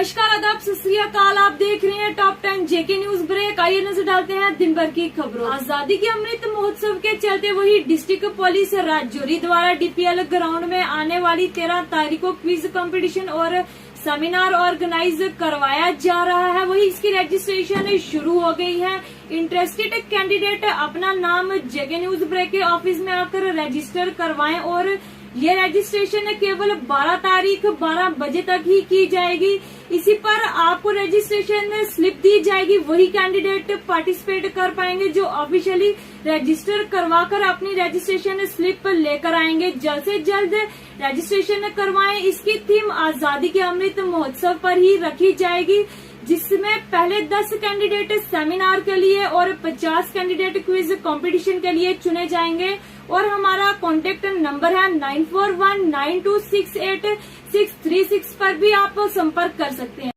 नमस्कार, आदाब, सत श्री अकाल। आप देख रहे हैं टॉप 10 जेके न्यूज ब्रेक। आइए नजर डालते हैं दिन भर की खबरों। आजादी के अमृत महोत्सव के चलते वही डिस्ट्रिक्ट पुलिस राजौरी द्वारा डीपीएल ग्राउंड में आने वाली 13 तारीख को क्विज कंपटीशन और सेमिनार ऑर्गेनाइज करवाया जा रहा है। वही इसकी रजिस्ट्रेशन शुरू हो गई है। इंटरेस्टेड कैंडिडेट अपना नाम जेके न्यूज ब्रेक के ऑफिस में आकर रजिस्टर करवाएं और ये रजिस्ट्रेशन केवल 12 तारीख 12 बजे तक ही की जाएगी। इसी पर आपको रजिस्ट्रेशन स्लिप दी जाएगी। वही कैंडिडेट पार्टिसिपेट कर पाएंगे जो ऑफिशियली रजिस्टर करवाकर अपनी रजिस्ट्रेशन स्लिप लेकर आएंगे। जल्द से जल्द रजिस्ट्रेशन करवाएं। इसकी थीम आजादी के अमृत महोत्सव पर ही रखी जाएगी, जिसमें पहले 10 कैंडिडेट सेमिनार के लिए और 50 कैंडिडेट क्विज कंपटीशन के लिए चुने जाएंगे। और हमारा कॉन्टेक्ट नंबर है 9419268636 पर भी आप संपर्क कर सकते हैं।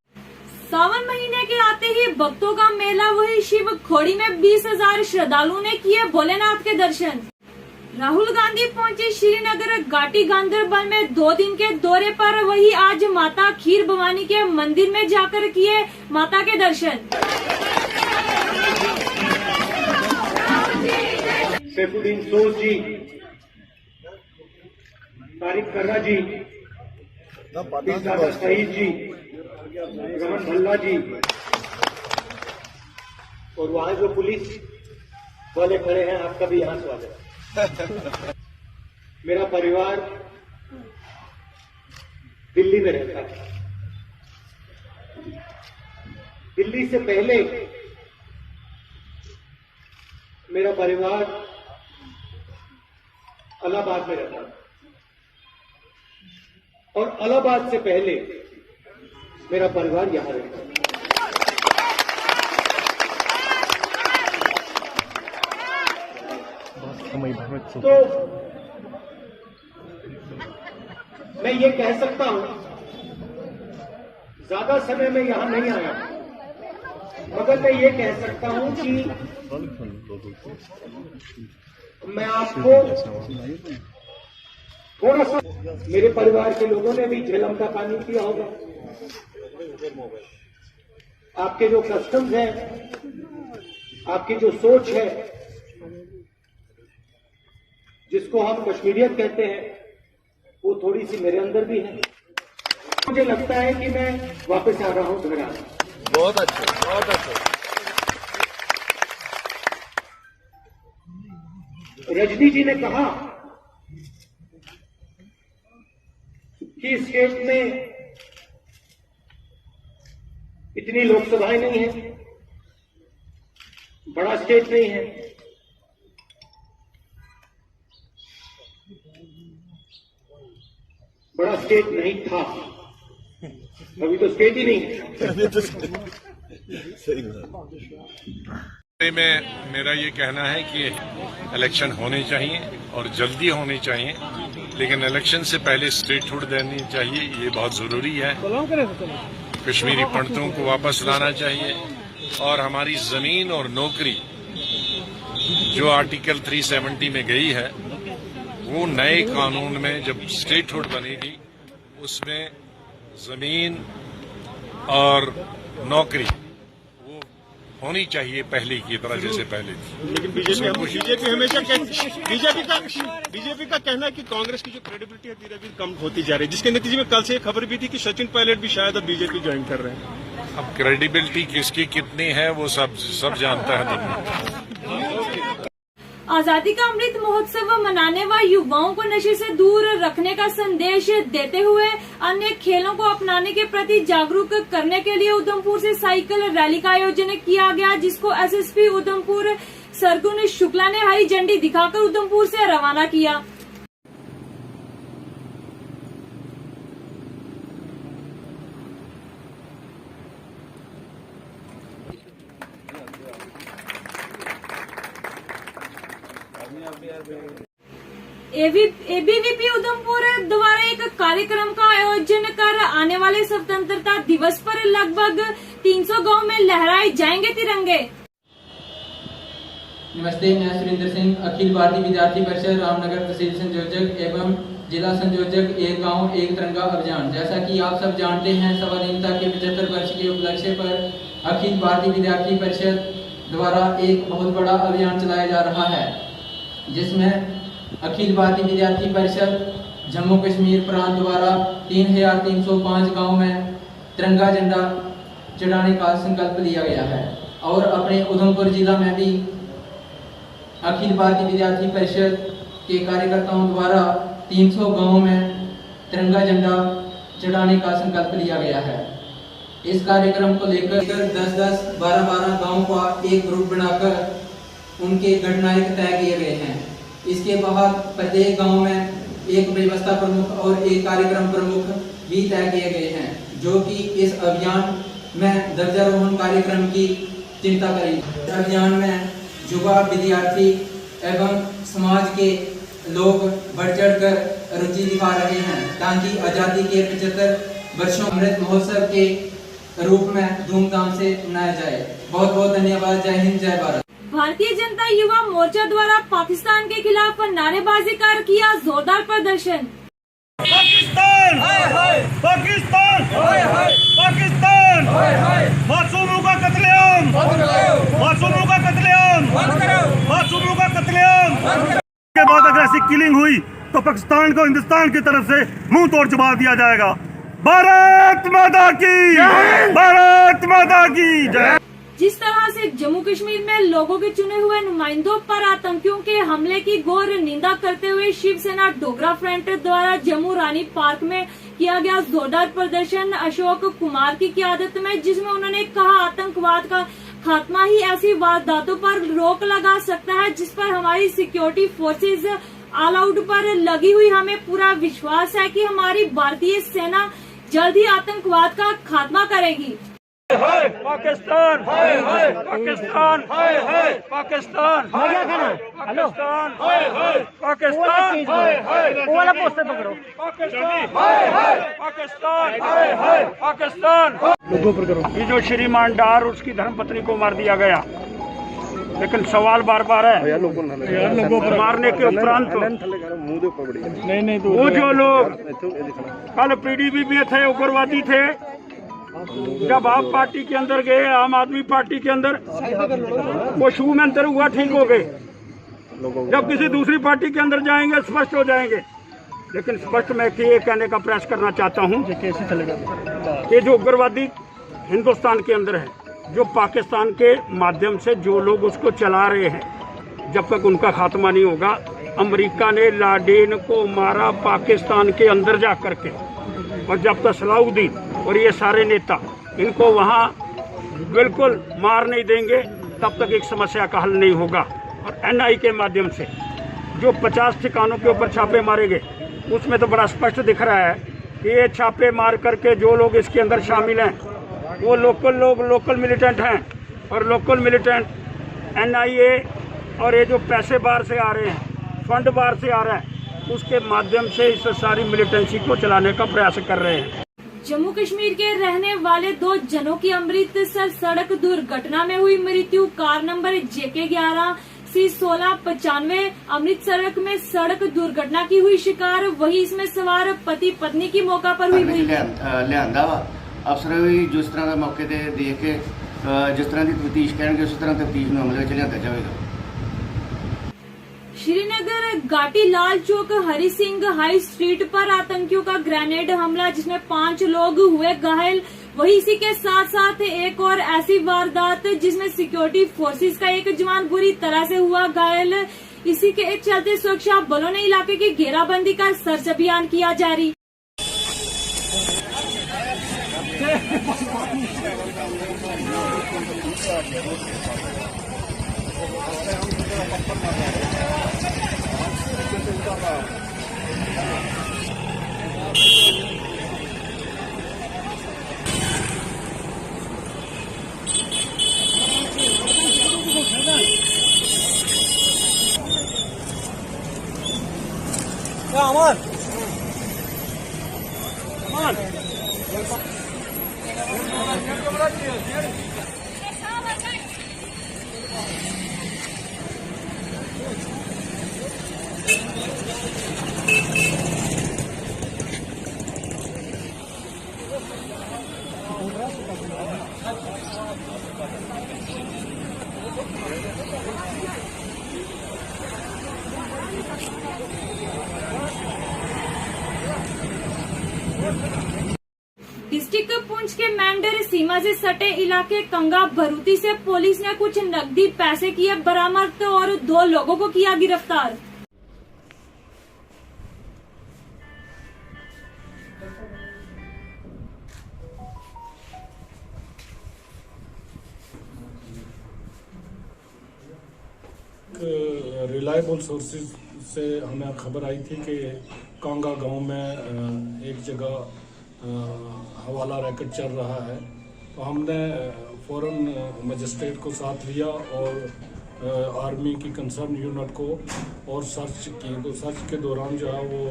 सावन महीने के आते ही भक्तों का मेला वही शिव खोड़ी में 20,000 श्रद्धालुओं ने किए भोलेनाथ के दर्शन। राहुल गांधी पहुंचे श्रीनगर घाटी गांधरबल में 2 दिन के दौरे पर। वही आज माता खीर भवानी के मंदिर में जाकर किए माता के दर्शन। सैफुद्दीन सोज जी, तारिक कर्रा जी, दादा शहीद जी, रमन भल्ला जी और वहां जो पुलिस वाले खड़े हैं, आपका भी यहां स्वागत है। मेरा परिवार दिल्ली में रहता है। दिल्ली से पहले मेरा परिवार इलाहाबाद में रहता था और इलाहाबाद से पहले मेरा परिवार यहां रहता था। तो मैं ये कह सकता हूं, ज्यादा समय में यहां नहीं आया, मगर मैं ये कह सकता हूं कि मैं आपको थोड़ा सा, मेरे परिवार के लोगों ने भी झेलम का पानी पिया होगा। आपके जो कस्टम्स हैं, आपकी जो सोच है, जिसको हम कश्मीरियत कहते हैं, वो थोड़ी सी मेरे अंदर भी है। मुझे लगता है कि मैं वापस आ रहा हूं घर आना। बहुत अच्छा, बहुत अच्छा। रजनी जी ने कहा कि स्टेट में इतनी लोकसभाएं नहीं है, बड़ा स्टेट नहीं है, बड़ा स्टेट नहीं था, अभी तो स्टेट ही नहीं है। सही बात। में मेरा ये कहना है कि इलेक्शन होने चाहिए और जल्दी होने चाहिए, लेकिन इलेक्शन से पहले स्टेटहुड देनी चाहिए। ये बहुत जरूरी है। कश्मीरी पंडितों को वापस लाना चाहिए और हमारी जमीन और नौकरी जो आर्टिकल 370 में गई है, वो नए कानून में जब स्टेटहुड बनेगी, उसमें जमीन और नौकरी होनी चाहिए पहले की तरह, जैसे पहले थी। लेकिन बीजेपी हमेशा बीजेपी का कहना है कि कांग्रेस की जो क्रेडिबिलिटी है धीरे धीरे कम होती जा रही है, जिसके नतीजे में कल से एक खबर भी थी कि सचिन पायलट भी शायद अब बीजेपी ज्वाइन कर रहे हैं। अब क्रेडिबिलिटी किसकी कितनी है वो सब जानता है दुनिया। आजादी का अमृत महोत्सव मनाने व युवाओं को नशे से दूर रखने का संदेश देते हुए अन्य खेलों को अपनाने के प्रति जागरूक करने के लिए उधमपुर से साइकिल रैली का आयोजन किया गया, जिसको एसएसपी उधमपुर सरगुन शुक्ला ने हरी झंडी दिखाकर उधमपुर से रवाना किया। एबीवीपी उधमपुर द्वारा एक कार्यक्रम का आयोजन कर आने वाले स्वतंत्रता दिवस पर लगभग 300 गांव में लहराए जाएंगे तिरंगे। नमस्ते, मैं सुरेंद्र सिंह, अखिल भारतीय विद्यार्थी परिषद रामनगर तहसील संयोजक एवं जिला संयोजक एक गांव एक तिरंगा अभियान। जैसा कि आप सब जानते हैं, स्वाधीनता के 75 वर्ष के उपलक्ष्य पर अखिल भारतीय विद्यार्थी परिषद द्वारा एक बहुत बड़ा अभियान चलाया जा रहा है, जिसमें अखिल भारतीय विद्यार्थी परिषद जम्मू कश्मीर प्रांत द्वारा 3305 गाँव में तिरंगा झंडा चढ़ाने का संकल्प लिया गया है। और अपने उधमपुर जिला में भी अखिल भारतीय विद्यार्थी परिषद के कार्यकर्ताओं द्वारा 300 गांवों में तिरंगा झंडा चढ़ाने का संकल्प लिया गया है। इस कार्यक्रम को लेकर 10-10, 12-12 गांवों का एक ग्रुप बनाकर उनके गणनायक तय किए गए हैं। इसके बाद प्रत्येक गांव में एक व्यवस्था प्रमुख और एक कार्यक्रम प्रमुख भी तय किए गए हैं, जो कि इस अभियान में ध्वजारोहण कार्यक्रम की चिंता करेंगे। अभियान में युवा विद्यार्थी एवं समाज के लोग बढ़ चढ़ कर रुचि दिखा रहे हैं, ताकि आज़ादी के 75 वर्षों अमृत महोत्सव के रूप में धूमधाम से मनाया जाए। बहुत बहुत धन्यवाद। जय हिंद, जय भारत। भारतीय जनता युवा मोर्चा द्वारा पाकिस्तान के खिलाफ नारेबाजी कर किया जोरदार प्रदर्शन। पाकिस्तान पाकिस्तान पाकिस्तान, मासूमों का कत्लेआम, मासूमों का कत्लेआम, मासूमों का कत्लेआम के बाद अगर ऐसी किलिंग हुई तो पाकिस्तान को हिंदुस्तान की तरफ से मुंह तोड़ जवाब दिया जाएगा। भारत माता की, भारत माता की जय। जिस तरह से जम्मू कश्मीर में लोगों के चुने हुए नुमाइंदों पर आतंकियों के हमले की घोर निंदा करते हुए शिवसेना डोगरा फ्रंट द्वारा जम्मू रानी पार्क में किया गया जोरदार प्रदर्शन अशोक कुमार की क़यादत में, जिसमें उन्होंने कहा आतंकवाद का खात्मा ही ऐसी वारदातों पर रोक लगा सकता है जिस पर हमारी सिक्योरिटी फोर्सेज ऑल आउट पर लगी हुई। हमें पूरा विश्वास है कि हमारी भारतीय सेना जल्द ही आतंकवाद का खात्मा करेगी। पाकिस्तान पाकिस्तान पाकिस्तान पाकिस्तान पाकिस्तान वाला पोस्टर पकड़ो। पाकिस्तान पाकिस्तान पाकिस्तान लोगों पर करो। ये जो श्रीमान डार उसकी धर्मपत्नी को मार दिया गया, लेकिन सवाल बार बार है लोगों पर मारने के उपरांत नहीं वो जो लोग कल पीडीपी में थे, उग्रवादी थे, जब आप पार्टी के अंदर गए, आम आदमी पार्टी के अंदर, वो शुरू में अंतर हुआ, ठीक हो गए। जब किसी दूसरी पार्टी के अंदर जाएंगे स्पष्ट हो जाएंगे। लेकिन स्पष्ट मैं ये कहने का प्रयास करना चाहता हूँ कि जो उग्रवादी हिंदुस्तान के अंदर है, जो पाकिस्तान के माध्यम से जो लोग उसको चला रहे हैं, जब तक उनका खात्मा नहीं होगा। अमेरिका ने लाडेन को मारा पाकिस्तान के अंदर जा करके, और जब तक सलाउद्दीन और ये सारे नेता इनको वहाँ बिल्कुल मार नहीं देंगे, तब तक एक समस्या का हल नहीं होगा। और एनआई के माध्यम से जो 50 ठिकानों के ऊपर छापे मारे गए, उसमें तो बड़ा स्पष्ट दिख रहा है कि ये छापे मार करके जो लोग इसके अंदर शामिल हैं वो लोकल मिलिटेंट हैं, और लोकल मिलिटेंट एनआईए और ये जो पैसे बाहर से आ रहे हैं, फंड बाहर से आ रहा है, उसके माध्यम से इस सारी मिलिटेंसी को चलाने का प्रयास कर रहे हैं। जम्मू कश्मीर के रहने वाले 2 जनों की अमृतसर सड़क दुर्घटना में हुई मृत्यु। कार नंबर JK11C1695 अमृतसर में सड़क दुर्घटना की हुई शिकार। वही इसमें सवार पति पत्नी की मौका पर हुई लियांदा वा अफसर भी जिस तरह का मौके ते देख के जिस तरह की तफ्तीश करेंगे उस तरह तफ्तीश में अमल में लियांदा जाएगा। श्रीनगर घाटी लाल चौक हरि सिंह हाई स्ट्रीट पर आतंकियों का ग्रेनेड हमला, जिसमें 5 लोग हुए घायल। वही इसी के साथ साथ एक और ऐसी वारदात जिसमें सिक्योरिटी फोर्सेस का एक जवान बुरी तरह से हुआ घायल। इसी के चलते सुरक्षा बलों ने इलाके की घेराबंदी कर सर्च अभियान किया जारी। अमन डिस्ट्रिक्ट पुंछ के मैंडेर सीमा से सटे इलाके कंगा भरूती से पुलिस ने कुछ नकदी पैसे किए बरामद और 2 लोगों को किया गिरफ्तार। रिलायबल सोर्सेज से हमें खबर आई थी कि कांगा गांव में एक जगह हवाला रैकेट चल रहा है, तो हमने फौरन मजिस्ट्रेट को साथ लिया और आर्मी की कंसर्न यूनिट को और सर्च की। तो सर्च के दौरान जो है वो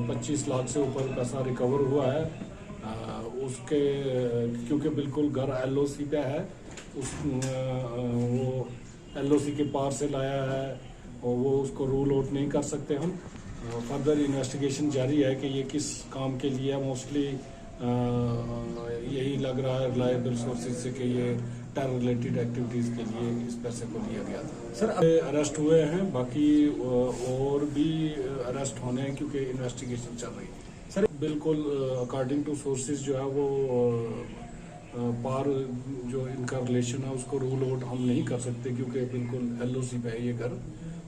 25 लाख से ऊपर पैसा रिकवर हुआ है। उसके क्योंकि बिल्कुल घर LOC पे है, वो LOC के पार से लाया है और वो उसको रूल आउट नहीं कर सकते हम। फर्दर इन्वेस्टिगेशन जारी है कि ये किस काम के लिए है। मोस्टली यही लग रहा है रिलायबल सोर्सेज से कि ये टेरर रिलेटेड एक्टिविटीज़ के लिए इस पैसे को लिया गया था। सर अरेस्ट हुए हैं, बाकी और भी अरेस्ट होने हैं क्योंकि इन्वेस्टिगेशन चल रही है। सर बिल्कुल अकॉर्डिंग टू सोर्सेज जो है वो पार जो इनका रिलेशन है उसको रूल आउट हम नहीं कर सकते क्योंकि बिल्कुल LOC पे है ये घर।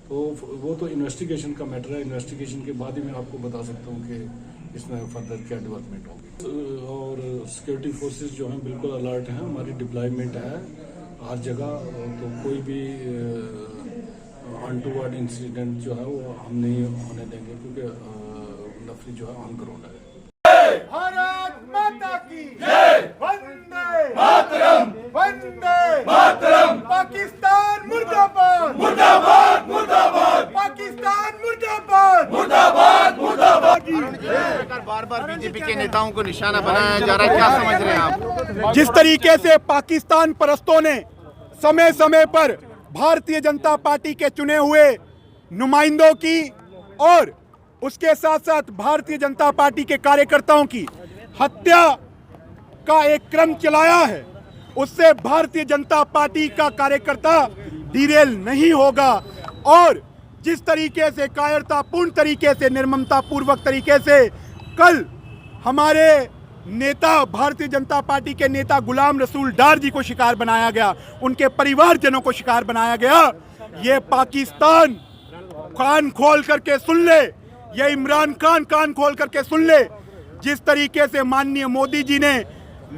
तो वो तो इन्वेस्टिगेशन का मैटर है, इन्वेस्टिगेशन के बाद ही मैं आपको बता सकता हूँ कि इसमें फर्दर क्या डेवलपमेंट होगी। और सिक्योरिटी फोर्सेस जो हैं बिल्कुल अलर्ट हैं, हमारी डिप्लॉयमेंट है हर जगह। तो कोई भी अनटूवर्ड इंसिडेंट जो है वो हम नहीं होने देंगे क्योंकि नफरी जो है ऑन ग्राउंड है। भारत माता की जय, वंदे मातरम, वंदे मातरम। पाकिस्तान मुर्दाबाद, मुर्दाबाद, मुर्दाबाद। पाकिस्तान मुर्दाबाद, मुर्दाबाद, मुर्दाबाद। सरकार बार-बार बीजेपी के नेताओं को निशाना बनाया जा रहा है, क्या समझ रहे हैं आप? जिस तरीके से पाकिस्तान परस्तों ने समय समय पर भारतीय जनता पार्टी के चुने हुए नुमाइंदों की और उसके साथ साथ भारतीय जनता पार्टी के कार्यकर्ताओं की हत्या का एक क्रम चलाया है, उससे भारतीय जनता पार्टी का कार्यकर्ता डिरेल नहीं होगा। और जिस तरीके से कायरतापूर्ण तरीके से, निर्ममता पूर्वक तरीके से कल हमारे नेता भारतीय जनता पार्टी के नेता गुलाम रसूल डार जी को शिकार बनाया गया, उनके परिवारजनों को शिकार बनाया गया, ये पाकिस्तान कान खोल करके सुन ले, ये इमरान खान कान खोल करके सुन ले। जिस तरीके से माननीय मोदी जी ने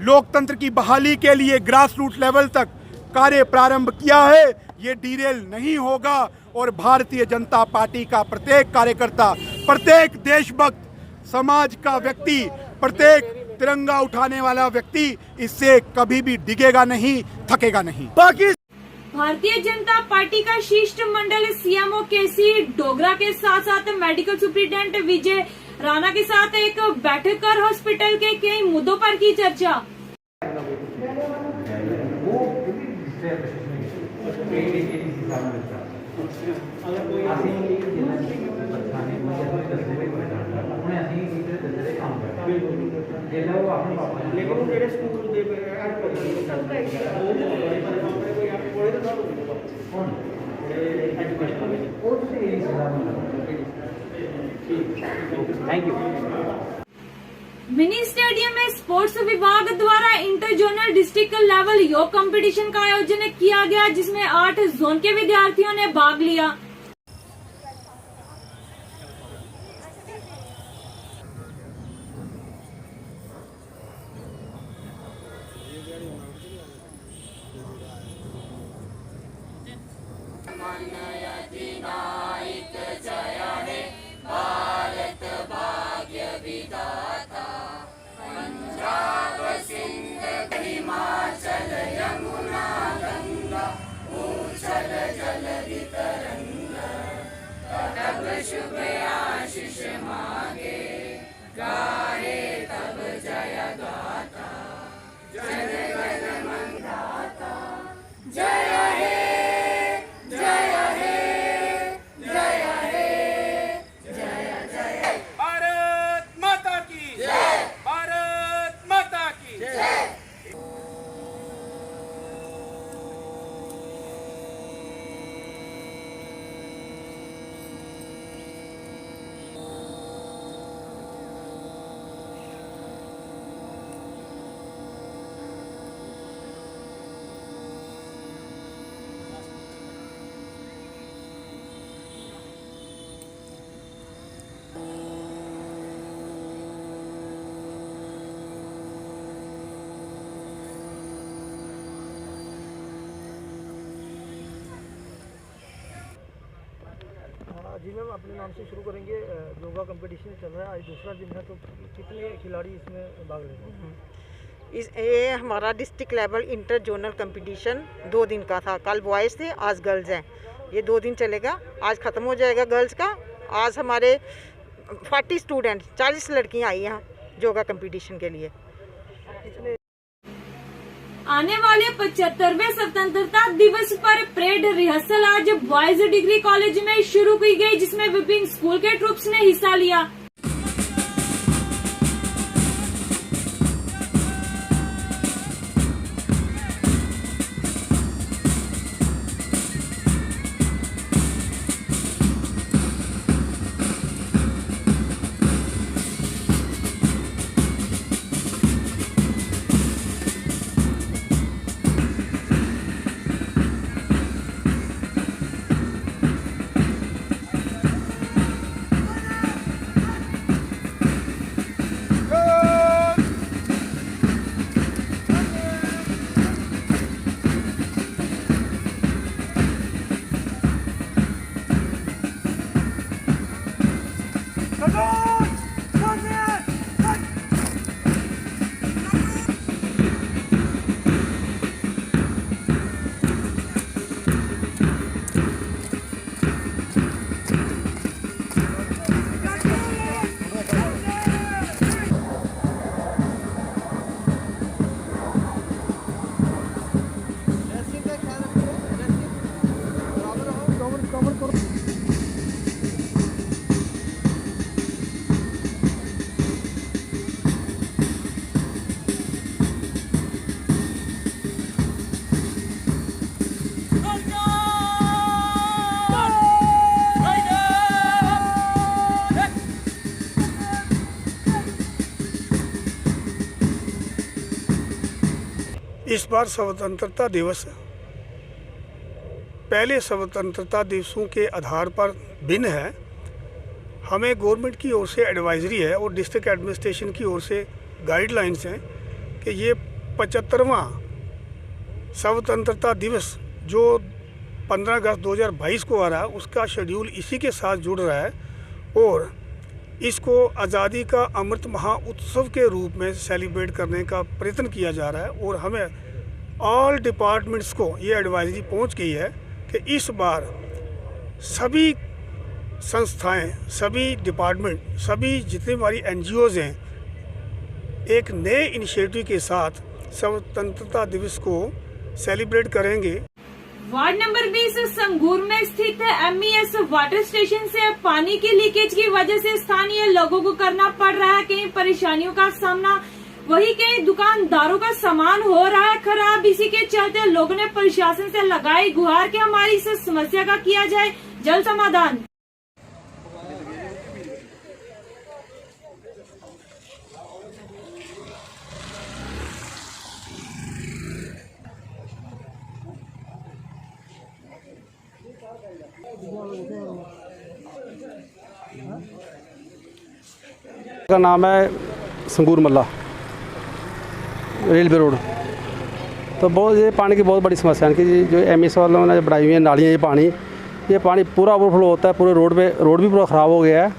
लोकतंत्र की बहाली के लिए ग्रास रूट लेवल तक कार्य प्रारंभ किया है, ये डीरेल नहीं होगा। और भारतीय जनता पार्टी का प्रत्येक कार्यकर्ता, प्रत्येक देशभक्त, समाज का व्यक्ति, प्रत्येक तिरंगा उठाने वाला व्यक्ति इससे कभी भी डिगेगा नहीं, थकेगा नहीं। भारतीय जनता पार्टी का शिष्टमंडल CMO KC डोगरा के साथ साथ मेडिकल सुप्रिंटेंडेंट विजय राणा के साथ एक बैठक कर हॉस्पिटल के कई मुद्दों पर की चर्चा। मिनी स्टेडियम में स्पोर्ट्स विभाग द्वारा इंटर जोनल डिस्ट्रिक्ट लेवल योग कंपटीशन का आयोजन किया गया, जिसमें 8 जोन के विद्यार्थियों ने भाग लिया। हिमाचल यमुना गंगा उछल जल वितरंगा। मैम अपने नाम से शुरू करेंगे। योगा कंपटीशन चल रहा है, आज दूसरा दिन है, तो कितने खिलाड़ी इसमें भाग ले रहे हैं? ये हमारा district level inter zonal competition 2 दिन का था। कल बॉयज़ थे, आज गर्ल्स हैं। ये 2 दिन चलेगा, आज ख़त्म हो जाएगा गर्ल्स का। आज हमारे 40 स्टूडेंट 40 लड़कियां आई हैं योगा कंपटीशन के लिए। आने वाले 75वें स्वतंत्रता दिवस पर परेड रिहर्सल आज बॉयज डिग्री कॉलेज में शुरू की गई, जिसमें विभिन्न स्कूल के ट्रूप्स ने हिस्सा लिया। इस बार स्वतंत्रता दिवस पहले स्वतंत्रता दिवसों के आधार पर भिन्न है। हमें गवर्नमेंट की ओर से एडवाइजरी है और डिस्ट्रिक्ट एडमिनिस्ट्रेशन की ओर से गाइडलाइंस हैं कि ये 75वां स्वतंत्रता दिवस जो 15 अगस्त 2022 को आ रहा है, उसका शेड्यूल इसी के साथ जुड़ रहा है और इसको आज़ादी का अमृत महोत्सव के रूप में सेलिब्रेट करने का प्रयत्न किया जा रहा है। और हमें ऑल डिपार्टमेंट्स को ये एडवाइजरी पहुंच गई है कि इस बार सभी संस्थाएं, सभी डिपार्टमेंट, सभी जितनी हमारी NGOs हैं, एक नए इनिशिएटिव के साथ स्वतंत्रता दिवस को सेलिब्रेट करेंगे। वार्ड नंबर 20 संगूर में स्थित MES वाटर स्टेशन से पानी की लीकेज की वजह से स्थानीय लोगों को करना पड़ रहा है कई परेशानियों का सामना। वहीं कई दुकानदारों का सामान हो रहा है खराब। इसी के चलते लोगों ने प्रशासन से लगाई गुहार कि हमारी इस समस्या का किया जाए जल्द समाधान। का नाम है संगूर मल्ला, रेलवे रोड। तो बहुत ये पानी की बहुत बड़ी समस्या है कि जो MES वालों ने बनाई हुई है नालियाँ, ये पानी पूरा ओवरफ्लो होता है, पूरे रोड भी पूरा ख़राब हो गया है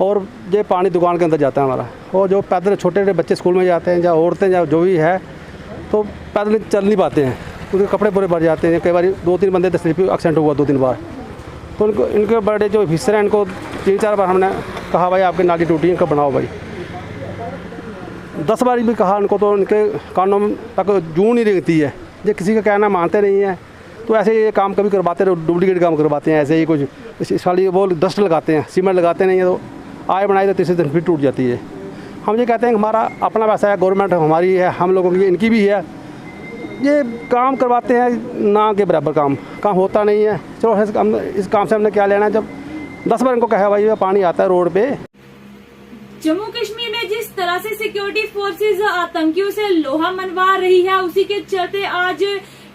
और ये पानी दुकान के अंदर जाता है हमारा। और जो पैदल छोटे छोटे बच्चे स्कूल में जाते हैं या औरतें या जो भी है, तो पैदल चल नहीं पाते हैं, उनके कपड़े पूरे भर जाते हैं। कई बार 2-3 बंदे तो स्लिप एक्सीडेंट हुआ 2-3 बार। तो इनके बड़े जो हिस्से हैं, इनको 3-4 बार हमने कहा भाई आपकी नाली टूटी है, इनका बनाओ भाई। 10 बार भी कहा इनको, तो इनके कानों में तक जूं नहीं रहती है, ये किसी का कहना मानते नहीं है। तो ऐसे ये काम कभी करवाते रहे, डुप्लीकेट काम करवाते हैं ऐसे ही कुछ साली वो डस्ट लगाते हैं, सीमेंट लगाते नहीं है, तो आए बनाई तो तीसरे दिन फिर टूट जाती है। हम ये कहते हैं कि हमारा अपना पैसा है, गवर्नमेंट हमारी है, हम लोगों की इनकी भी है। ये काम करवाते हैं ना के बराबर, काम होता नहीं है। चलो हम इस काम से हमने क्या लेना है, जब 10 बार इनको कहा भाई पानी आता है रोड पे। जम्मू कश्मीर में जिस तरह से सिक्योरिटी फोर्सेज आतंकियों से लोहा मनवा रही है, उसी के चलते आज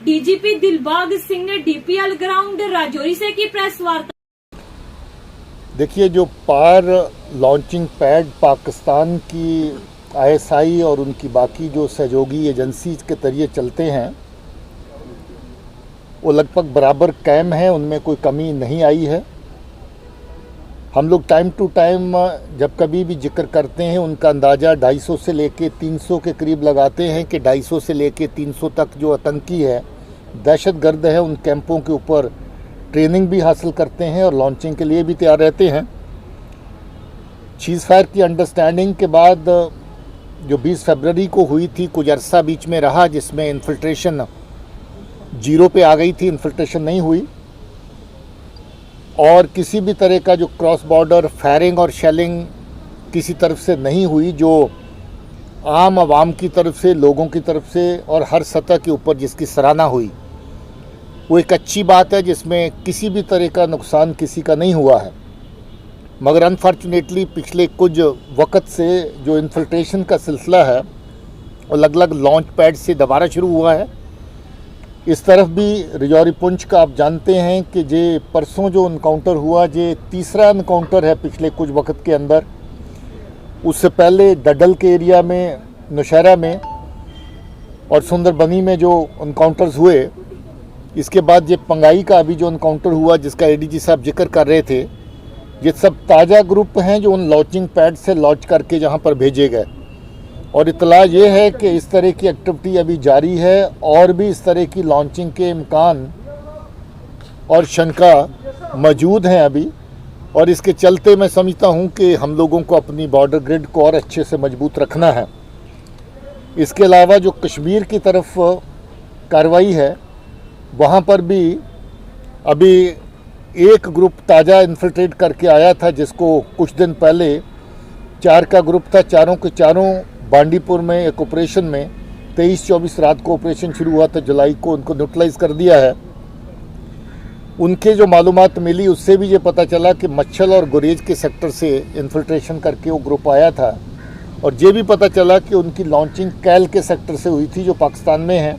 DGP दिलबाग सिंह ने DPL ग्राउंड राजौरी से की प्रेस वार्ता। देखिए, जो पार लॉन्चिंग पैड पाकिस्तान की ISI और उनकी बाकी जो सहयोगी एजेंसी के जरिए चलते हैं, वो लगभग बराबर कायम है, उनमें कोई कमी नहीं आई है। हम लोग टाइम टू टाइम जब कभी भी जिक्र करते हैं उनका अंदाज़ा 250 से लेके 300 के करीब लगाते हैं कि 250 से लेके 300 तक जो आतंकी है, दहशतगर्द है, उन कैंपों के ऊपर ट्रेनिंग भी हासिल करते हैं और लॉन्चिंग के लिए भी तैयार रहते हैं। सीज़ फायर की अंडरस्टैंडिंग के बाद जो 20 फरवरी को हुई थी, कुछ अरसा बीच में रहा जिसमें इन्फिल्ट्रेशन 0 पे आ गई थी, इन्फिल्ट्रेशन नहीं हुई और किसी भी तरह का जो क्रॉस बॉर्डर फायरिंग और शेलिंग किसी तरफ से नहीं हुई, जो आम आवाम की तरफ से, लोगों की तरफ से और हर सतह के ऊपर जिसकी सराहना हुई, वो एक अच्छी बात है जिसमें किसी भी तरह का नुकसान किसी का नहीं हुआ है। मगर अनफॉर्चुनेटली पिछले कुछ वक्त से जो इन्फिल्ट्रेशन का सिलसिला है वो अलग अलग लॉन्च पैड से दोबारा शुरू हुआ है। इस तरफ भी रिजौरी पुंछ का आप जानते हैं कि जे परसों जो इनकाउंटर हुआ, जे तीसरा इनकाउंटर है पिछले कुछ वक्त के अंदर। उससे पहले डडल के एरिया में, नौशहरा में और सुंदरबनी में जो इनकाउंटर्स हुए, इसके बाद ये पंगाई का अभी जो इनकाउंटर हुआ जिसका एडीजी साहब जिक्र कर रहे थे, ये सब ताज़ा ग्रुप हैं जो उन लॉन्चिंग पैड से लॉन्च करके जहाँ पर भेजे गए। और इतला ये है कि इस तरह की एक्टिविटी अभी जारी है और भी इस तरह की लॉन्चिंग के इम्कान और शंका मौजूद हैं अभी। और इसके चलते मैं समझता हूँ कि हम लोगों को अपनी बॉर्डर ग्रिड को और अच्छे से मजबूत रखना है। इसके अलावा जो कश्मीर की तरफ कार्रवाई है, वहाँ पर भी अभी एक ग्रुप ताज़ा इन्फिल्ट्रेट करके आया था जिसको कुछ दिन पहले 4 का ग्रुप था, चारों के चारों बांडीपुर में एक ऑपरेशन में 23-24 रात को ऑपरेशन शुरू हुआ था, जुलाई को उनको न्यूट्रलाइज कर दिया है। उनके जो मालूमात मिली उससे भी ये पता चला कि मच्छल और गुरेज के सेक्टर से इन्फिल्ट्रेशन करके वो ग्रुप आया था और ये भी पता चला कि उनकी लॉन्चिंग कैल के सेक्टर से हुई थी जो पाकिस्तान में है।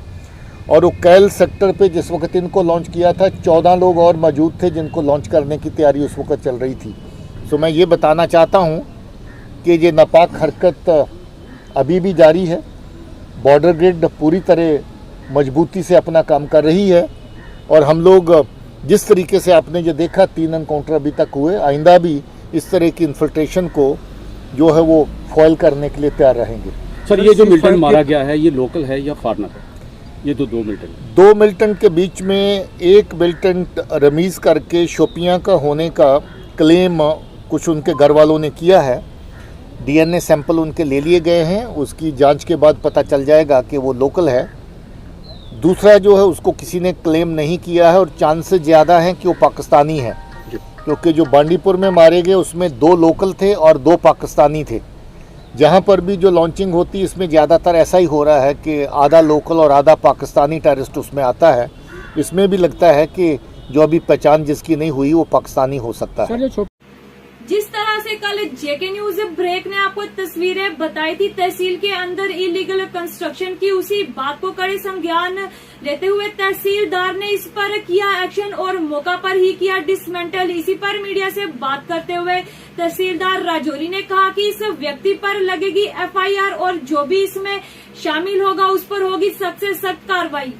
और वो कैल सेक्टर पे जिस वक्त इनको लॉन्च किया था 14 लोग और मौजूद थे जिनको लॉन्च करने की तैयारी उस वक्त चल रही थी। सो मैं ये बताना चाहता हूँ कि ये नापाक हरकत अभी भी जारी है। बॉर्डर ग्रिड पूरी तरह मजबूती से अपना काम कर रही है और हम लोग जिस तरीके से आपने ये देखा 3 एनकाउंटर अभी तक हुए, आइंदा भी इस तरह की इन्फिल्ट्रेशन को जो है वो फॉइल करने के लिए तैयार रहेंगे। सर, ये जो मिलिटेंट मारा गया है ये लोकल है या फॉरनर है? ये तो 2 मिलिटेंट, 2 मिलिटेंट के बीच में एक मिलिटेंट रमीज़ करके शोपियां का होने का क्लेम कुछ उनके घर वालों ने किया है। डीएनए सैंपल उनके ले लिए गए हैं, उसकी जांच के बाद पता चल जाएगा कि वो लोकल है। दूसरा जो है उसको किसी ने क्लेम नहीं किया है और चांसेस ज़्यादा हैं कि वो पाकिस्तानी है, क्योंकि जो बांडीपुर में मारे गए उसमें 2 लोकल थे और 2 पाकिस्तानी थे। जहाँ पर भी जो लॉन्चिंग होती है इसमें ज़्यादातर ऐसा ही हो रहा है कि आधा लोकल और आधा पाकिस्तानी टेररिस्ट उसमें आता है। इसमें भी लगता है कि जो अभी पहचान जिसकी नहीं हुई वो पाकिस्तानी हो सकता है। जिस तरह से कल जेके न्यूज ब्रेक ने आपको तस्वीरें बताई थी तहसील के अंदर इलीगल कंस्ट्रक्शन की, उसी बात को कड़े संज्ञान लेते हुए तहसीलदार ने इस पर किया एक्शन और मौका पर ही किया डिसमेंटल। इसी पर मीडिया से बात करते हुए तहसीलदार राजौरी ने कहा कि इस व्यक्ति पर लगेगी एफआईआर और जो भी इसमें शामिल होगा उस पर होगी सख्त से सख्त कार्रवाई।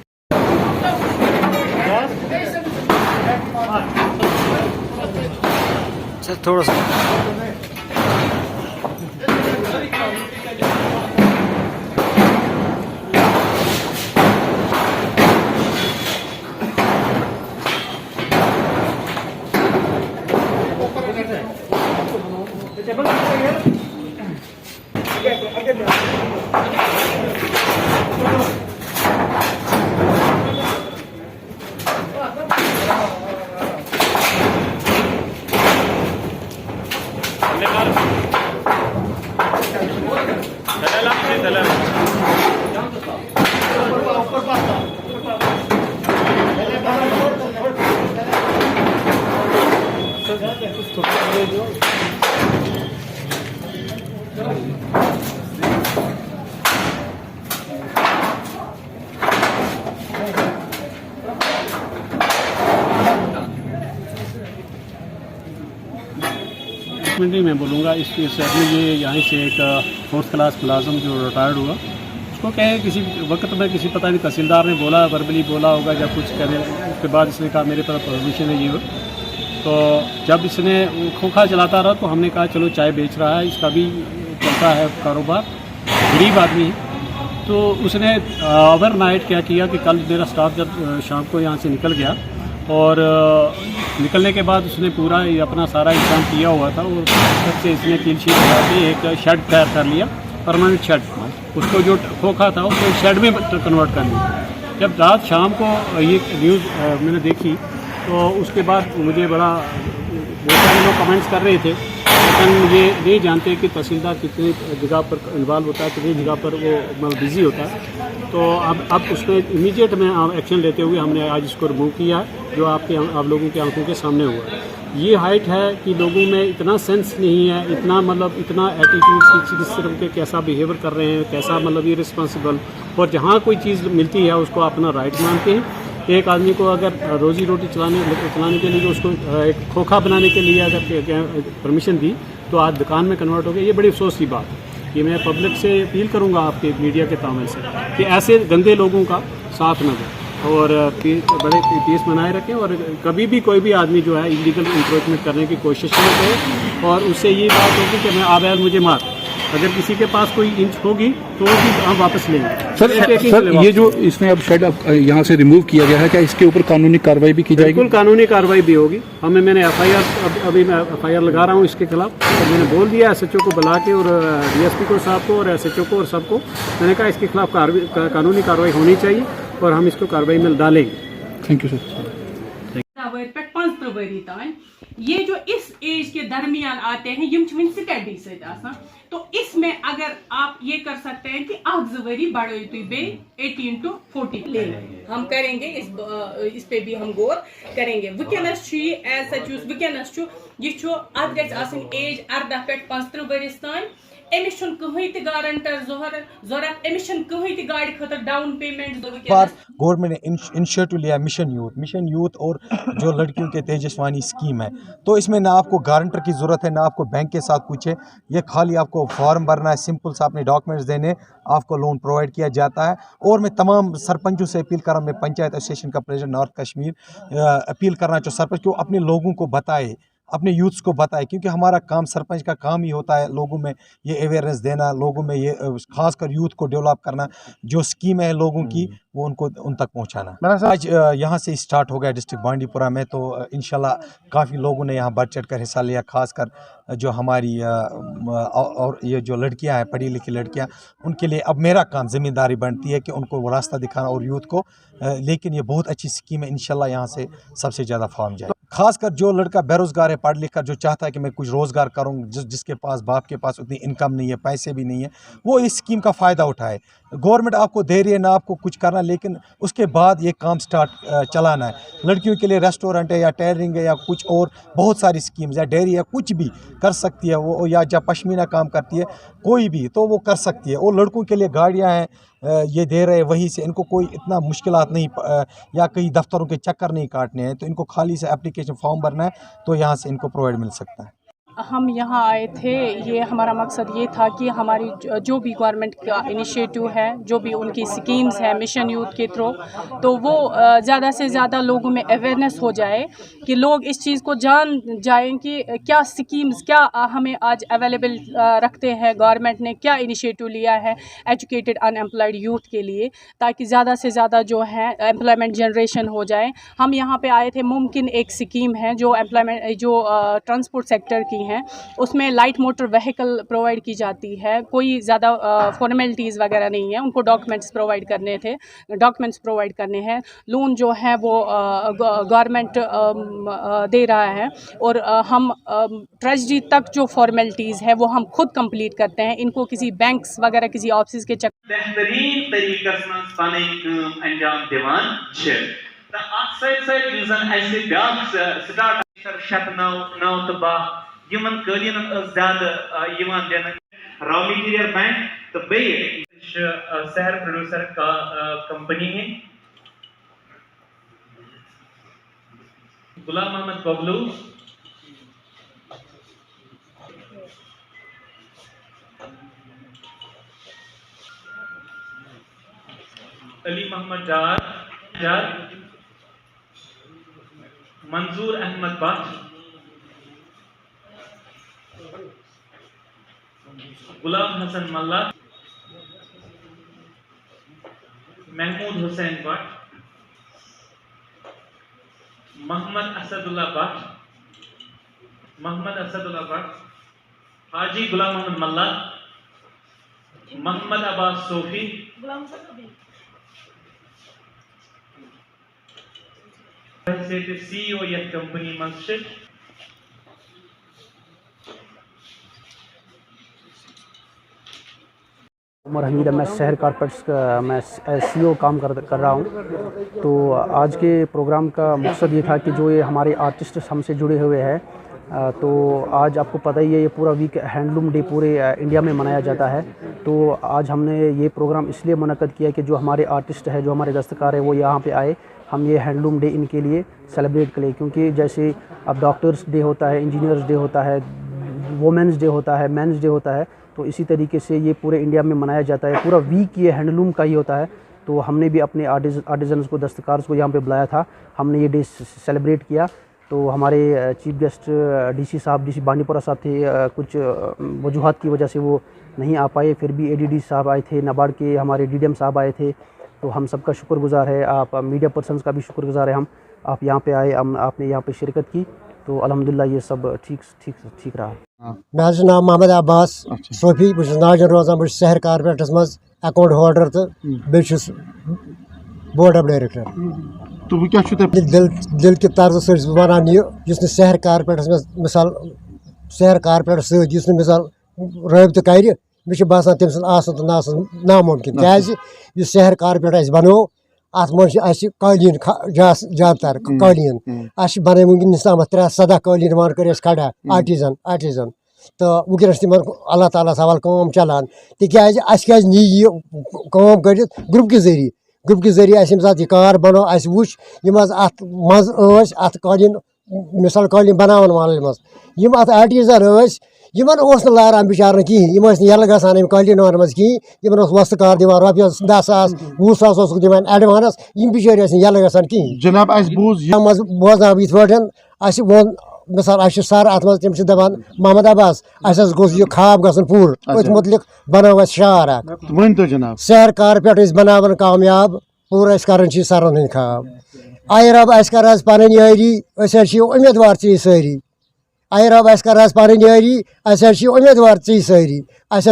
थोड़ा सा मैं बोलूँगा इसके अभी ये यहाँ से एक 4th क्लास मुलाजम जो रिटायर्ड हुआ, उसको कहे किसी वक्त में किसी पता नहीं तहसीलदार ने बोला, वर्बली बोला होगा या कुछ करे, उसके बाद इसने कहा मेरे पास परमिशन है ये तो जब इसने खोखा चलाता रहा तो हमने कहा चलो चाय बेच रहा है, इसका भी चलता है कारोबार, गरीब आदमी है। तो उसने ओवरनाइट क्या किया कि कल मेरा स्टाफ जब शाम को यहाँ से निकल गया और निकलने के बाद उसने पूरा ये अपना सारा इंतजाम किया हुआ था और सबसे इसने कील शीट लगा के एक शेड तैयार कर लिया, परमानेंट शेड। उसको जो खोखा था उसको शेड में कन्वर्ट कर लिया। जब रात शाम को ये न्यूज़ मैंने देखी तो उसके बाद मुझे बड़ा बहुत सारे लोग कमेंट्स कर रहे थे, लेकिन ये नहीं जानते कि तहसीलदार कितनी जगह पर इन्वॉल्व होता है, कितनी जगह पर वो मतलब बिज़ी होता है। तो अब उसको इमीडिएट में एक्शन लेते हुए हमने आज इसको रिमूव किया है, जो आप लोगों की आंखों के सामने हुआ है। ये हाइट है कि लोगों में इतना सेंस नहीं है, इतना मतलब इतना एटीट्यूड किस तरह के कैसा बिहेवियर कर रहे हैं, कैसा मतलब ये रिस्पॉन्सिबल, और जहाँ कोई चीज़ मिलती है उसको अपना राइट मानते हैं। एक आदमी को अगर रोज़ी रोटी चलाने के लिए जो उसको एक खोखा बनाने के लिए अगर परमिशन दी तो आज दुकान में कन्वर्ट हो गया। ये बड़ी अफसोस की बात है। ये मैं पब्लिक से अपील करूंगा आपके मीडिया के तामल से कि ऐसे गंदे लोगों का साथ न दें और बड़े पीस बनाए रखें, और कभी भी कोई भी आदमी जो है इलीगल इंक्रोचमेंट करने की कोशिश न करे। और उससे ये बात होगी कि मैं आबैल मुझे मार, अगर किसी के पास कोई इंच होगी तो वो भी हम वापस लेंगे। सर ये जो इसने अब शेड यहाँ से रिमूव किया गया है, क्या इसके ऊपर कानूनी कार्रवाई भी की जाएगी? बिल्कुल कानूनी कार्रवाई भी होगी। मैंने अभी मैं एफआईआर लगा रहा हूँ इसके खिलाफ, और मैंने बोल दिया एसएचओ को बुला के और डीएसपी को साहब को और एसएचओ को और सबको, मैंने कहा इसके खिलाफ कानूनी कार्रवाई होनी चाहिए और हम इसको कार्रवाई में डालेंगे। Thank you sir. ये जो इस एज के दरमियान आते हैं यम स्टडी से, तो इसमें अगर आप ये कर सकते हैं कि आप जवरी बढ़ो 18 to 40 ले, हम करेंगे इस पे भी हम गौर करेंगे। वुकनस एज सच वुकनस अत गई एज 18 पे 35 वरिस तान, अमिस कहीं गारंटर जरूरत, अमिस कहीं गाड़ी खतर डाउन पेमेंट। गवर्नमेंट ने इनिशिएटिव लिया मिशन यूथ और जो लड़कियों के तेजस्वानी स्कीम है, तो इसमें ना आपको गारंटर की ज़रूरत है, ना आपको बैंक के साथ कुछ है, ये खाली आपको फॉर्म भरना है, सिंपल सा अपने डॉक्यूमेंट्स देने, आपको लोन प्रोवाइड किया जाता है। और मैं तमाम सरपंचों से अपील कर रहा हूँ, मैं पंचायत एसोसिएशन का प्रेसिडेंट नॉर्थ कश्मीर अपील करना चाहिए सरपंच को अपने लोगों को बताए, अपने यूथ्स को बताए, क्योंकि हमारा काम सरपंच का काम ही होता है लोगों में ये अवेयरनेस देना, लोगों में ये खासकर यूथ को डेवलप करना, जो स्कीम है लोगों की वो उनको उन तक पहुंचाना। आज यहाँ से स्टार्ट हो गया डिस्ट्रिक्ट बांडीपुरा में, तो इंशाल्लाह काफ़ी लोगों ने यहाँ बढ़ चढ़ कर हिस्सा लिया, खासकर जो हमारी और ये जो लड़कियाँ हैं पढ़ी लिखी लड़कियाँ, उनके लिए अब मेरा काम जिम्मेदारी बनती है कि उनको वो रास्ता दिखाना और यूथ को। लेकिन ये बहुत अच्छी स्कीम है, इंशाल्लाह यहाँ से सबसे ज़्यादा फॉर्म जाए। खासकर जो लड़का बेरोज़गार है, पढ़ लिख कर जो चाहता है कि मैं कुछ रोज़गार करूँ, जिसके पास बाप के पास उतनी इनकम नहीं है, पैसे भी नहीं है, वो इस स्कीम का फ़ायदा उठाए। गवर्नमेंट आपको दे रही है ना आपको कुछ करना, लेकिन उसके बाद ये काम स्टार्ट चलाना है। लड़कियों के लिए रेस्टोरेंट है या टेलरिंग है या कुछ और बहुत सारी स्कीम्स या डेयरी है, कुछ भी कर सकती है वो, या जब पश्मीना काम करती है कोई भी तो वो कर सकती है। और लड़कों के लिए गाड़ियाँ हैं ये दे रहे हैं, वहीं से इनको कोई इतना मुश्किलात नहीं या कई दफ्तरों के चक्कर नहीं काटने हैं, तो इनको खाली से एप्लीकेशन फॉर्म भरना है तो यहाँ से इनको प्रोवाइड मिल सकता है। हम यहाँ आए थे, ये हमारा मकसद ये था कि हमारी जो भी गवर्नमेंट का इनिशिएटिव है, जो भी उनकी स्कीम्स है मिशन यूथ के थ्रू, तो वो ज़्यादा से ज़्यादा लोगों में अवेयरनेस हो जाए, कि लोग इस चीज़ को जान जाएं कि क्या स्कीम्स क्या हमें आज अवेलेबल रखते हैं, गवर्नमेंट ने क्या इनिशिएटिव लिया है एजुकेटेड अनएम्प्लॉयड यूथ के लिए, ताकि ज़्यादा से ज़्यादा जो है एम्प्लॉयमेंट जनरेशन हो जाए। हम यहाँ पे आए थे, मुमकिन एक स्कीम है जो एम्प्लॉयमेंट जो ट्रांसपोर्ट सेक्टर की हैं, उसमें लाइट मोटर व्हीकल प्रोवाइड की जाती है, कोई ज़्यादा फॉर्मेलिटीज़ वगैरह नहीं है, उनको डॉक्यूमेंट्स प्रोवाइड करने हैं। लोन जो है वो गवर्नमेंट दे रहा है, और हम ट्रेजरी तक जो फॉर्मेलिटीज़ है वो हम खुद कंप्लीट करते हैं, इनको किसी बैंक्स वगैरह किसी ऑफिस के चक्कर बेहतरीन तरीक़स मं पनन काम अंजाम दिवान छे। त अत सत जुजन ऐसे ब्याक स्टार्ट शत 9 तो 12 यमन कलीनन ज्यादा यमान देन रॉ मटेरियल बैंक तो बे शहर प्रोड्यूसर का कंपनी है गुलाम मोहम्मद बबलू, अली मोहम्मद डार, मंजूर अहमद भट्ट, गुलाम हसन मल्ला, महमूद हुसैन भट्ट, मोहम्मद असदुल्ला भट्ट, हाजी गुलाम अहमद मल्ला, मोहम्मद अब्बास सोफी, CEO यह कंपनी मस्जिद, उमर हमीद है, मैं शहर कारपेट्स का मैं CEO काम कर रहा हूँ। तो आज के प्रोग्राम का मकसद ये था कि जो ये हमारे आर्टिस्ट हमसे जुड़े हुए हैं, तो आज आपको पता ही है ये पूरा वीक हैंडलूम डे पूरे इंडिया में मनाया जाता है। तो आज हमने ये प्रोग्राम इसलिए मुनक्कद किया कि जो हमारे आर्टिस्ट है, जो हमारे दस्तकार है, वो यहाँ पे आए, हम ये हैंडलूम डे इनके लिए सेलिब्रेट करें। क्योंकि जैसे अब डॉक्टर्स डे होता है, इंजीनियर्स डे होता है, वोमेंस डे होता है, मेंस डे होता है, तो इसी तरीके से ये पूरे इंडिया में मनाया जाता है। पूरा वीक ये हैंडलूम का ही होता है। तो हमने भी अपने आर्टिजन्स को, दस्तकार्स को यहाँ पे बुलाया था, हमने ये डे सेलिब्रेट किया। तो हमारे चीफ गेस्ट DC साहब, DC बांडीपुरा साहब थे, कुछ वजूहात की वजह से वो नहीं आ पाए, फिर भी ADD साहब आए थे, नाबार्ड के हमारे DDM साहब आए थे। तो हम सबका शुक्रगुजार है, आप मीडिया पर्सनस का भी शुक्रगुजार है हम, आप यहाँ पे आए, आपने यहाँ पे शिरकत की। तो अल्हम्दुलिल्लाह ये सब ठीक रहा। मैं नाम मोहम्मद अब्बास सोफी, बहुत नाजन रोजान, बहुत शहर कारपेटस मज अकाउंट होल्डर तो बेस बोर्ड ऑफ डायरेक्टर। तो वो क्या दिल कि तर्ज सज वन यह शहर कारपेटस मज मिसाल शहर कारपेट सज मिसाल रबत कर मे बसान तम तो नामुमकिन क्या शहर कारपेट बनो अत मन कालीन ज्यादातर कालीन बन वनकस तम 3-7 कालीन वन कर खड़ा आर्टिजन तो वनकस तम अल्लाह ताला सवाल काम चलान तिकाज नी काम कर ग्रुप के जरिए यम सात यह कार बनो वो अत अत कालीन मिसाल कालीन बनावन वाले मज अत आर्टिजन लारान बिचारन कहें यल गसान कालीन मज कहें वस्त कार दिवान रॉपियस 10,000 20,000 दिवान एडवांस बिचार यल गसान कहें जनाब बोजान इत वो मिसाल सर अत मज तम दपान मोहम्मद अब्बास गोस यह ख्वाब गसन पूर अत मुतलिक बनो शार वन तो जनाब शहर कारपेट बनावन कामयाब पूरा कर सरन हंद ख्वाब आय रब कर पन यारी उम्मीदवार चे सारी आय रब कर पन यारी उम्मीदवार चे सारी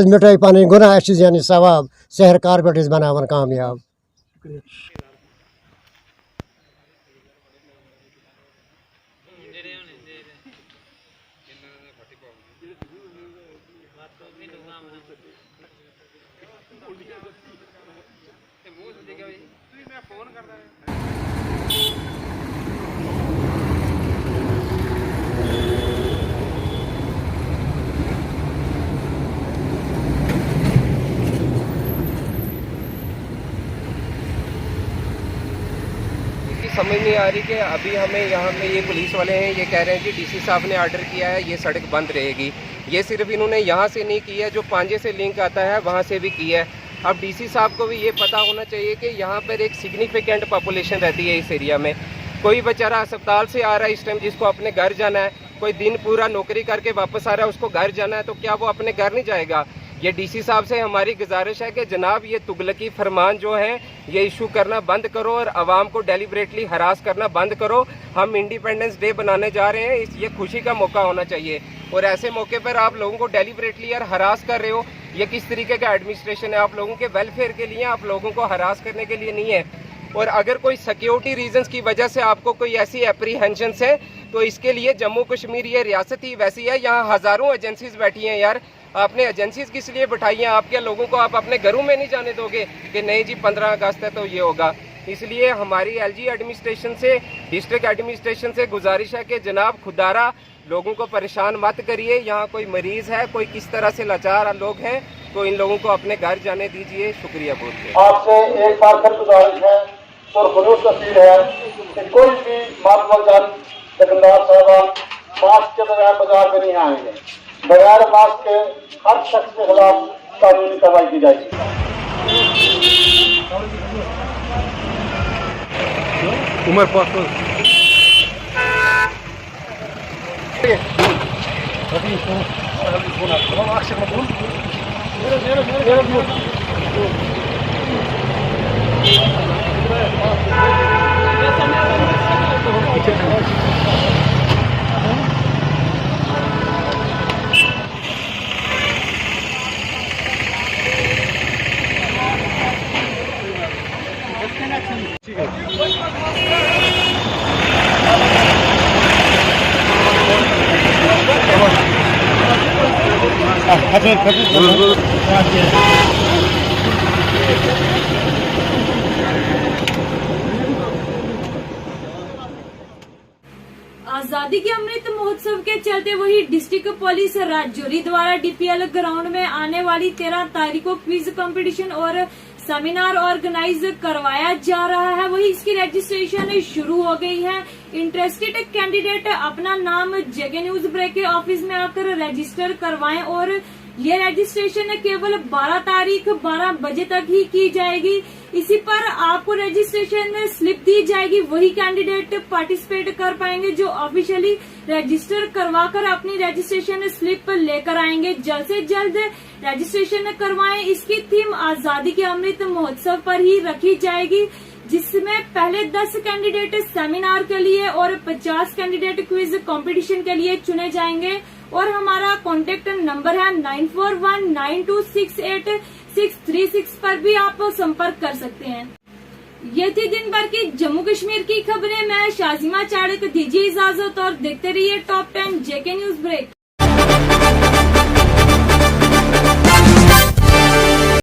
मिटाई पन गुनाह जान सवाब शहर कारपेट बनावन कामयाब। समझ नहीं आ रही कि अभी हमें यहाँ पे ये पुलिस वाले हैं, ये कह रहे हैं कि DC साहब ने ऑर्डर किया है, ये सड़क बंद रहेगी। ये सिर्फ इन्होंने यहाँ से नहीं किया, जो पांजे से लिंक आता है वहाँ से भी किया है। अब DC साहब को भी ये पता होना चाहिए कि यहाँ पर एक सिग्निफिकेंट पॉपुलेशन रहती है इस एरिया में। कोई बेचारा अस्पताल से आ रहा है इस टाइम, जिसको अपने घर जाना है, कोई दिन पूरा नौकरी करके वापस आ रहा है, उसको घर जाना है, तो क्या वो अपने घर नहीं जाएगा? ये DC साहब से हमारी गुजारिश है कि जनाब ये तुगलकी फरमान जो है ये इशू करना बंद करो और आवाम को डेलिबरेटली हरास करना बंद करो। हम इंडिपेंडेंस डे बनाने जा रहे हैं, ये खुशी का मौका होना चाहिए, और ऐसे मौके पर आप लोगों को डेलिबरेटली यार हरास कर रहे हो, ये किस तरीके का एडमिनिस्ट्रेशन है? आप लोगों के वेलफेयर के लिए, आप लोगों को हरास करने के लिए नहीं है। और अगर कोई सिक्योरिटी रीजंस की वजह से आपको कोई ऐसी एप्रीहेंशंस है तो इसके लिए जम्मू कश्मीर ये रियासत ही वैसी है, यहाँ हज़ारों एजेंसीज बैठी हैं यार। आपने एजेंसीज किस लिए बैठाई हैं? आपके लोगों को आप अपने घरों में नहीं जाने दोगे कि नहीं जी 15 अगस्त है तो ये होगा। इसलिए हमारी LG एडमिनिस्ट्रेशन से, डिस्ट्रिक्ट एडमिनिस्ट्रेशन से गुजारिश है कि जनाब खुदारा लोगों को परेशान मत करिए। यहाँ कोई मरीज है, कोई किस तरह से लाचार लोग हैं, तो इन लोगों को अपने घर जाने दीजिए। शुक्रिया बहुत। आपसे एक बार फिर गुजारिश है और खलूस अपील है कि कोई भी मातबर दुकानदार साहब मास्क के बगैर बाजार में नहीं आएंगे। बगैर मास्क के हर शख्स के खिलाफ कानूनी कार्रवाई की जाएगी। उमर पास आजादी के अमृत महोत्सव के चलते वही डिस्ट्रिक्ट पुलिस राजौरी द्वारा डीपीएल ग्राउंड में आने वाली 13 तारीख को क्विज कंपटीशन और सेमिनार ऑर्गेनाइज करवाया जा रहा है। वही इसकी रजिस्ट्रेशन शुरू हो गई है। इंटरेस्टेड कैंडिडेट अपना नाम जेके न्यूज ब्रेक के ऑफिस में आकर रजिस्टर करवाएं और ये रजिस्ट्रेशन केवल 12 तारीख 12 बजे तक ही की जाएगी। इसी पर आपको रजिस्ट्रेशन स्लिप दी जाएगी। वही कैंडिडेट पार्टिसिपेट कर पाएंगे जो ऑफिशियली रजिस्टर करवाकर अपनी रजिस्ट्रेशन स्लिप लेकर आएंगे। जल्द से जल्द रजिस्ट्रेशन करवाएं। इसकी थीम आजादी के अमृत महोत्सव पर ही रखी जाएगी, जिसमें पहले 10 कैंडिडेट सेमिनार के लिए और 50 कैंडिडेट क्विज कंपटीशन के लिए चुने जाएंगे। और हमारा कॉन्टेक्ट नंबर है 9419268636 पर भी आप संपर्क कर सकते हैं। ये थी दिन भर की जम्मू कश्मीर की खबरें। मैं शाजिमा चाड़क, दीजिए इजाजत और देखते रहिए टॉप 10 जेके न्यूज ब्रेक।